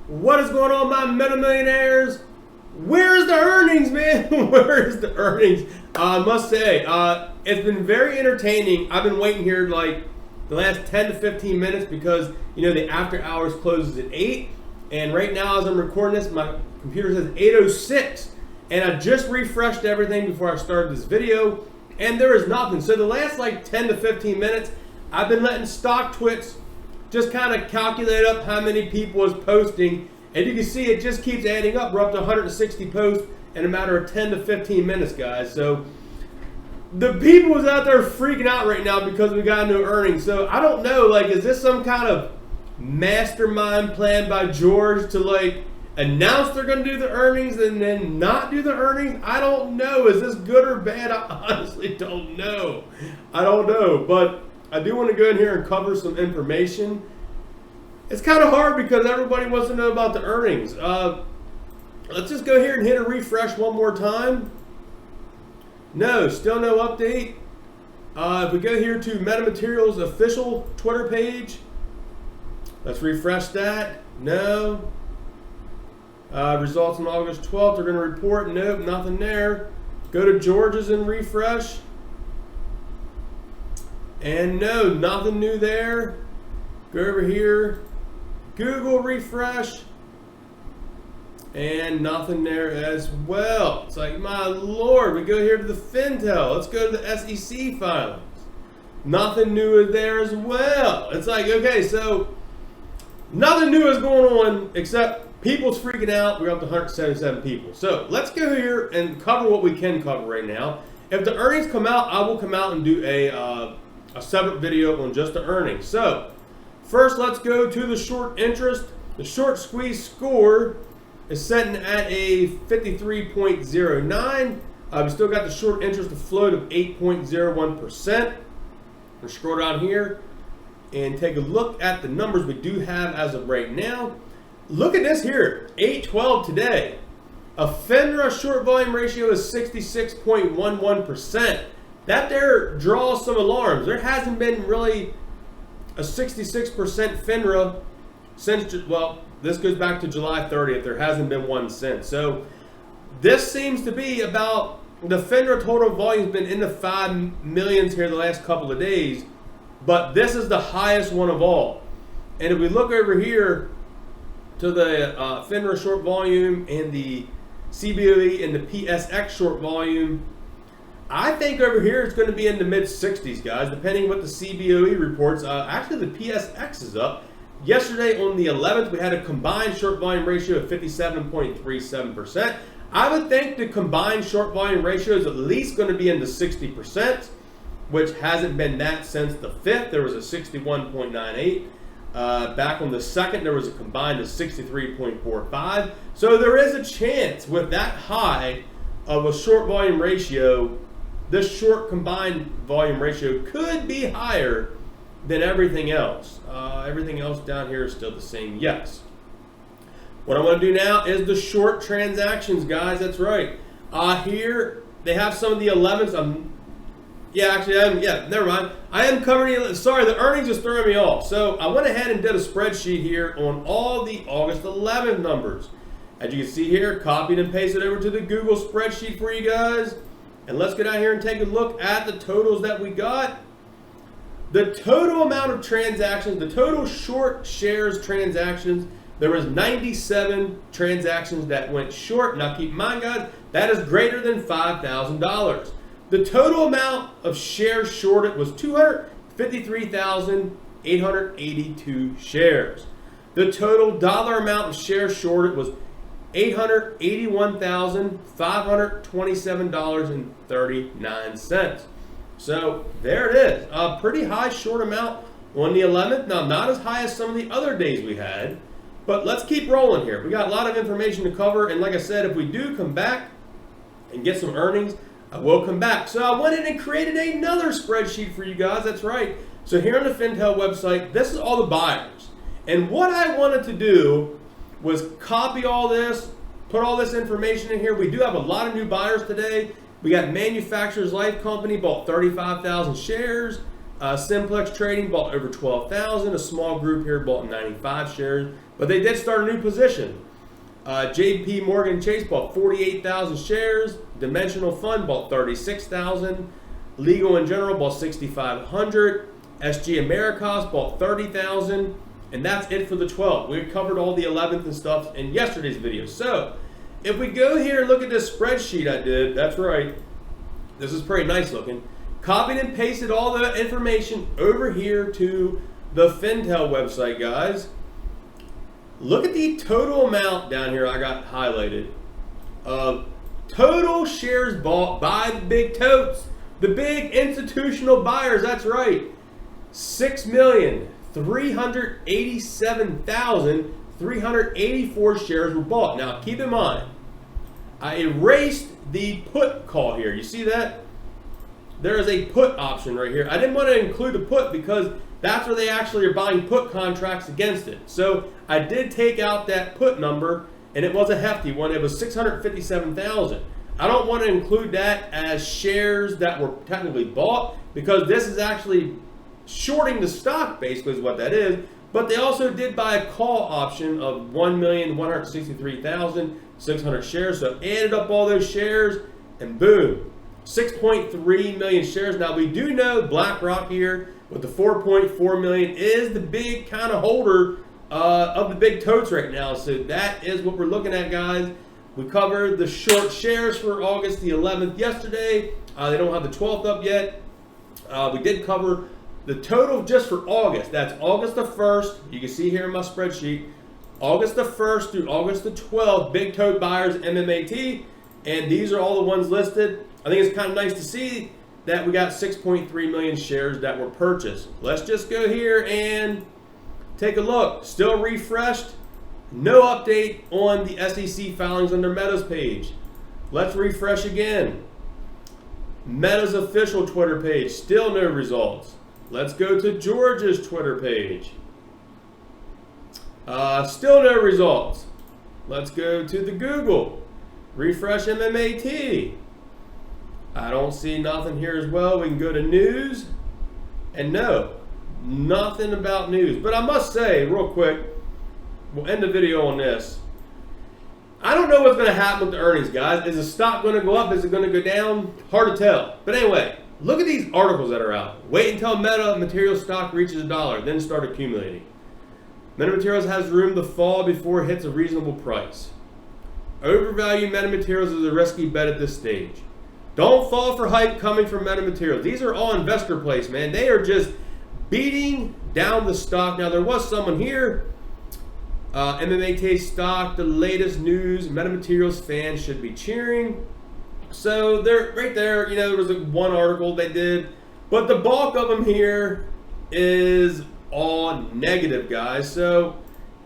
What is going on, my meta millionaires? Where's the earnings, man? Where's the earnings? I must say, it's been very entertaining. I've been waiting here like the last 10 to 15 minutes because, you know, the after hours closes at 8. And right now, as I'm recording this, my computer says 8:06. And I just refreshed everything before I started this video. And there is nothing. So the last like 10 to 15 minutes, I've been letting StockTwits just kind of calculate up how many people is posting. And you can see it just keeps adding up. We're up to 160 posts in a matter of 10 to 15 minutes, guys. So the people is out there freaking out right now because we got new earnings. So I don't know, like, is this some kind of mastermind plan by George to like announce they're going to do the earnings and then not do the earnings? I don't know. Is this good or bad? I honestly don't know. I don't know. But I do want to go in here and cover some information. It's kind of hard because everybody wants to know about the earnings. Let's just go here and hit a refresh one more time. No, still no update. If we go here to MetaMaterials official Twitter page, let's refresh that. No. Results on August 12th, they're going to report. Nope, nothing there. Go to George's and refresh. And no, nothing new there. Go over here, Google refresh, and nothing there as well. It's like, my Lord, we go here to the Fintel. Let's go to the SEC filings. Nothing new is there as well. It's like, okay, so nothing new is going on except people's freaking out. We're up to 177 people. So let's go here and cover what we can cover right now. If the earnings come out, I will come out and do a separate video on just the earnings. So first, let's go to the short interest. The short squeeze score is setting at a 53.09. We still got the short interest float of 8.01%. We'll scroll down here and take a look at the numbers we do have as of right now. Look at this here, 812 today. A FINRA short volume ratio is 66.11%. That there draws some alarms. There hasn't been really a 66% FINRA since, well, this goes back to July 30th. There hasn't been one since. So this seems to be about, the FINRA total volume has been in the 5 millions here the last couple of days, but this is the highest one of all. And if we look over here to the FINRA short volume and the CBOE and the PSX short volume, I think over here it's going to be in the mid-60s, guys, depending what the CBOE reports. Actually, the PSX is up. Yesterday on the 11th, we had a combined short volume ratio of 57.37%. I would think the combined short volume ratio is at least going to be in the 60%, which hasn't been that since the 5th. There was a 61.98. Back on the 2nd, there was a combined of 63.45. So there is a chance with that high of a short volume ratio, this short combined volume ratio could be higher than everything else. Everything else down here is still the same, yes. What I want to do now is the short transactions, guys. That's right. Here, they have some of the 11s. Never mind. I am covering, sorry, the earnings is throwing me off. So I went ahead and did a spreadsheet here on all the August 11th numbers. As you can see here, copied and pasted over to the Google spreadsheet for you guys. And let's go down here and take a look at the totals that we got. The total amount of transactions, the total short shares transactions, there was 97 transactions that went short. Now keep in mind, guys, that is greater than $5,000. The total amount of shares shorted was 253,882 shares. The total dollar amount of shares shorted was $881,527.39. So there it is, a pretty high short amount on the 11th. Now, not as high as some of the other days we had, but let's keep rolling here. We got a lot of information to cover, and like I said, if we do come back and get some earnings, I will come back. So I went in and created another spreadsheet for you guys. That's right. So here on the Fintel website, this is all the buyers. And what I wanted to do was copy all this, put all this information in here. We do have a lot of new buyers today. We got Manufacturers Life Company bought 35,000 shares. Simplex Trading bought over 12,000. A small group here bought 95 shares. But they did start a new position. JP Morgan Chase bought 48,000 shares. Dimensional Fund bought 36,000. Legal in General bought 6,500. SG Americas bought 30,000. And that's it for the 12th. We covered all the 11th and stuff in yesterday's video. So if we go here and look at this spreadsheet I did, that's right. This is pretty nice looking. Copied and pasted all the information over here to the Fintel website, guys. Look at the total amount down here I got highlighted of total shares bought by the big totes, the big institutional buyers. That's right, 6,387,384 shares were bought. Now keep in mind, I erased the put call here. You see that? There is a put option right here. I didn't want to include a put because that's where they actually are buying put contracts against it. So I did take out that put number, and it was a hefty one. It was 657,000. I don't want to include that as shares that were technically bought because this is actually shorting the stock, basically is what that is. But they also did buy a call option of 1,163,600 shares. So added up all those shares, and boom, 6.3 million shares. Now we do know BlackRock here with the 4.4 million is the big kind of holder of the big totes right now. So that is what we're looking at, guys. We covered the short shares for August the 11th yesterday. They don't have the 12th up yet. We did cover the total just for August. That's August the 1st. You can see here in my spreadsheet. August the 1st through August the 12th, big tote buyers, MMAT. And these are all the ones listed. I think it's kind of nice to see that we got 6.3 million shares that were purchased. Let's just go here and take a look. Still refreshed. No update on the SEC filings on their Meta's page. Let's refresh again. Meta's official Twitter page. Still no results. Let's go to George's Twitter page. Still no results. Let's go to the Google. Refresh MMAT. I don't see nothing here as well. We can go to news, and no, nothing about news. But I must say, real quick, we'll end the video on this. I don't know what's going to happen with the earnings, guys. Is the stock going to go up? Is it going to go down? Hard to tell. But anyway, look at these articles that are out. Wait until METATERRY stock reaches $1, then start accumulating. METATERRY has room to fall before it hits a reasonable price. Overvalued METATERRY is a risky bet at this stage. Don't fall for hype coming from METATERRY. These are all investor plays, man. They are just beating down the stock. Now, there was someone here. MMAT stock, the latest news. METATERRY fans should be cheering. So they're right there. You know, there was one article they did. But the bulk of them here is all negative, guys. So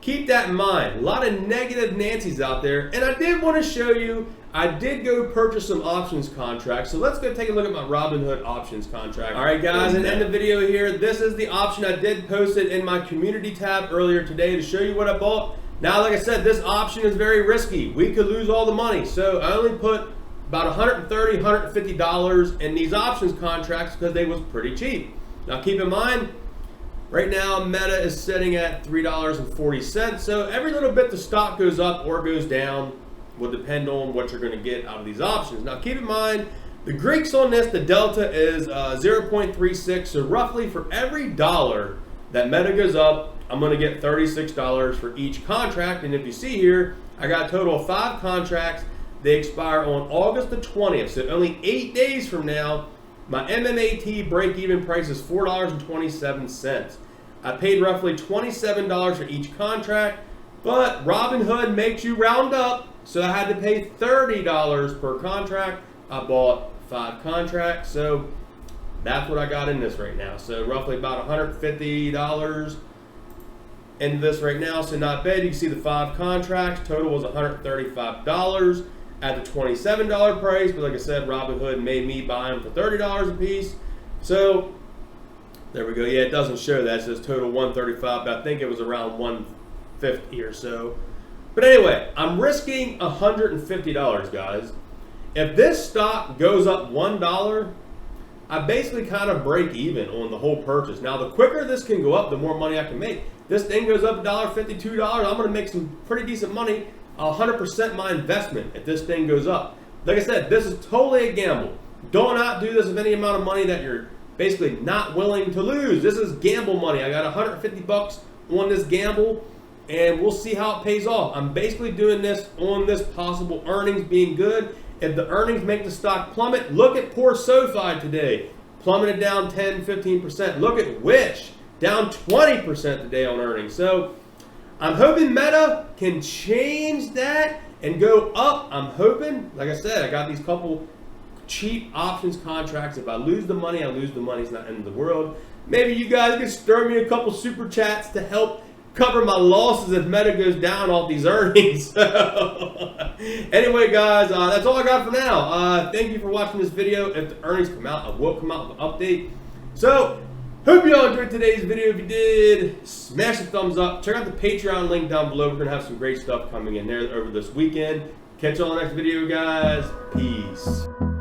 keep that in mind. A lot of negative Nancy's out there. And I did want to show you, I did go purchase some options contracts. So let's go take a look at my Robinhood options contract. All right, guys, and end the video here. This is the option I did post it in my community tab earlier today to show you what I bought. Now, like I said, this option is very risky. We could lose all the money. So I only put about $130, $150 in these options contracts because they was pretty cheap. Now, keep in mind, right now, Meta is sitting at $3.40. So every little bit the stock goes up or goes down will depend on what you're going to get out of these options. Now, keep in mind, the Greeks on this, the delta is 0.36. So roughly for every dollar that Meta goes up, I'm going to get $36 for each contract. And if you see here, I got a total of 5 contracts. They expire on August the 20th. So only 8 days from now, my MMAT break-even price is $4.27. I paid roughly $27 for each contract, but Robinhood makes you round up. So I had to pay $30 per contract. I bought 5 contracts, so that's what I got in this right now. So roughly about $150 in this right now, so not bad. You can see the 5 contracts. Total was $135 at the $27 price, but like I said, Robinhood made me buy them for $30 a piece. So there we go. Yeah, it doesn't show that. It says total $135, but I think it was around $150 or so. But anyway, I'm risking $150, guys. If this stock goes up $1, I basically kind of break even on the whole purchase. Now, the quicker this can go up, the more money I can make. This thing goes up $1.50, $2, I'm gonna make some pretty decent money, 100% my investment if this thing goes up. Like I said, this is totally a gamble. Do not do this with any amount of money that you're basically not willing to lose. This is gamble money. I got 150 bucks on this gamble, and we'll see how it pays off. I'm basically doing this on this possible earnings being good. If the earnings make the stock plummet, look at poor SoFi today. Plummeted down 10, 15%. Look at Wish, down 20% today on earnings. So I'm hoping Meta can change that and go up. I'm hoping, like I said, I got these couple cheap options contracts. If I lose the money, I lose the money. It's not the end of the world. Maybe you guys can stir me a couple super chats to help cover my losses if Meta goes down off these earnings. Anyway, guys, that's all I got for now. Thank you for watching this video. If the earnings come out, I will come out with an update. So, hope you all enjoyed today's video. If you did, smash the thumbs up. Check out the Patreon link down below. We're going to have some great stuff coming in there over this weekend. Catch you all in the next video, guys. Peace.